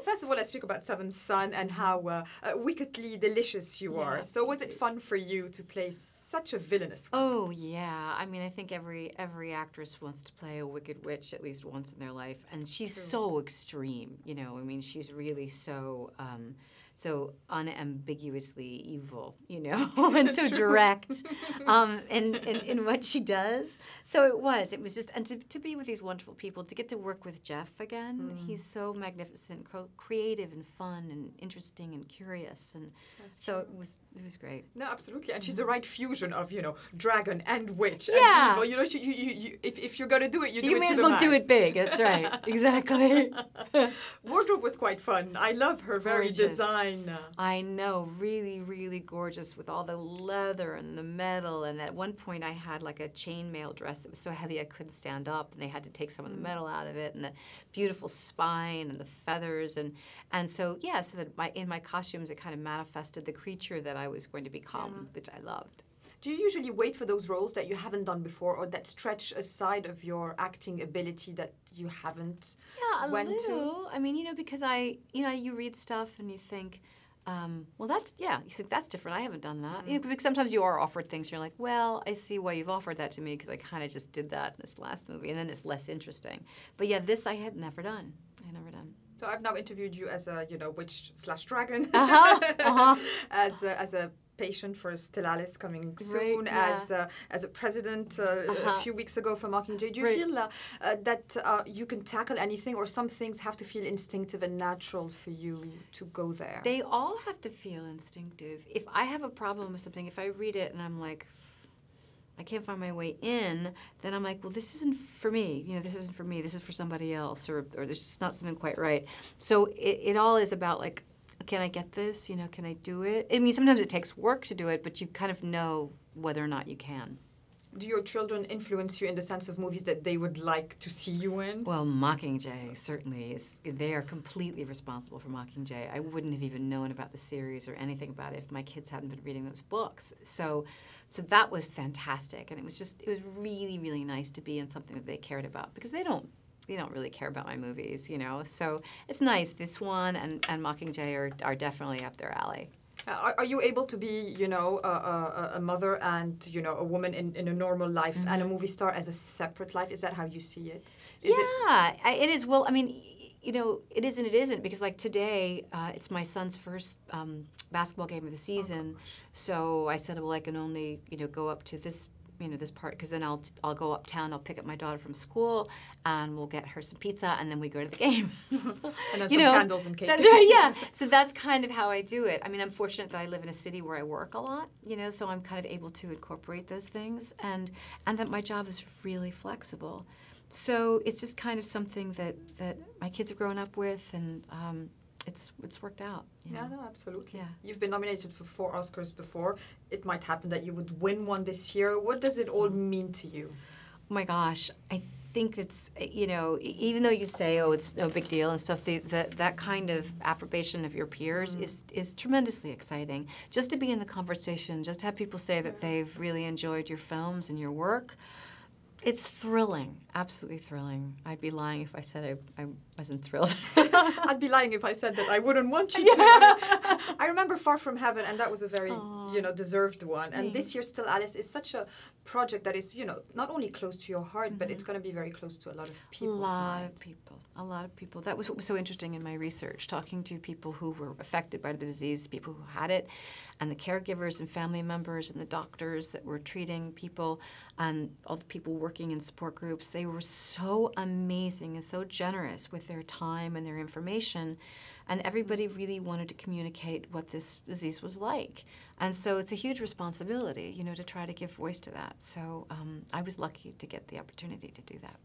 first of all, let's speak about Seventh Son and how wickedly delicious you are. So was it fun for you to play such a villainous one? Oh, yeah. I mean, I think every actress wants to play a wicked witch at least once in their life. And she's so extreme, you know. I mean, she's really so unambiguously evil, you know, and so direct in what she does. So it was just, and to be with these wonderful people, to get to work with Jeff again. He's so magnificent, creative and fun and interesting and curious, and so it was great. No, absolutely, and she's the right fusion of, you know, dragon and witch and evil. You know, if you're gonna do it, you do it to the max. You may as well do it big. That's right, exactly. Wardrobe was quite fun. I love her very design. I know, really, really gorgeous with all the leather and the metal. And at one point, I had like a chainmail dress that was so heavy I couldn't stand up, and they had to take some of the metal out of it, and the beautiful spine and the feathers, and so yeah, so that in my costumes it kind of manifested the creature that I was going to become, which I loved. Do you usually wait for those roles that you haven't done before, or that stretch a side of your acting ability that you haven't went to? I mean, you know, because you read stuff and you think, well, you think that's different. I haven't done that. You know, because sometimes you are offered things, you're like, well, I see why you've offered that to me, because I kind of just did that in this last movie, and then it's less interesting. But yeah, this I had never done. So I've now interviewed you as a, you know, witch/dragon, as a patient for Still Alice coming soon, as a president a few weeks ago for Mockingjay. Do you feel that you can tackle anything, or some things have to feel instinctive and natural for you to go there? They all have to feel instinctive. If I have a problem with something, if I read it and I'm like, I can't find my way in, then I'm like, well, this isn't for me. You know, this isn't for me. This is for somebody else, or there's just not something quite right. So it all is about, like, can I get this? You know, can I do it? I mean, sometimes it takes work to do it, but you kind of know whether or not you can. Do your children influence you in the sense of movies that they would like to see you in? Well, Mockingjay certainly is. They are completely responsible for Mockingjay. I wouldn't have even known about the series or anything about it if my kids hadn't been reading those books. So that was fantastic, and it was really, really nice to be in something that they cared about, because they don't really care about my movies, you know. So it's nice. This one and Mockingjay are definitely up their alley. Are you able to be, you know, a mother and, you know, a woman in a normal life and a movie star as a separate life? Is that how you see it? It is. Well, I mean, you know, it is and it isn't, because like today, it's my son's first basketball game of the season. So I said, well, I can only, you know, go up to this, you know, this part, because then I'll go uptown, I'll pick up my daughter from school, and we'll get her some pizza, and then we go to the game. And then some candles and cake. That's right, yeah. So that's kind of how I do it. I mean, I'm fortunate that I live in a city where I work a lot, you know, so I'm kind of able to incorporate those things, and that my job is really flexible. So it's just kind of something that my kids have grown up with, and it's worked out. You know? Yeah, no, absolutely. Yeah. You've been nominated for 4 Oscars before. It might happen that you would win one this year. What does it all mean to you? Oh my gosh, I think it's, you know, even though you say, oh, it's no big deal and stuff, that kind of approbation of your peers is tremendously exciting. Just to be in the conversation, just to have people say that they've really enjoyed your films and your work, it's thrilling, absolutely thrilling. I'd be lying if I said I wasn't thrilled. I'd be lying if I said that I wouldn't want you to. I remember Far From Heaven, and that was a very, you know, deserved one. And this year, Still Alice is such a project that is, you know, not only close to your heart, but it's going to be very close to a lot of people. A lot of people. That was what was so interesting in my research, talking to people who were affected by the disease, people who had it, and the caregivers and family members and the doctors that were treating people, and all the people working in support groups. They were so amazing and so generous with their time and their information, and everybody really wanted to communicate what this disease was like. And so it's a huge responsibility, you know, to try to give voice to that. So I was lucky to get the opportunity to do that.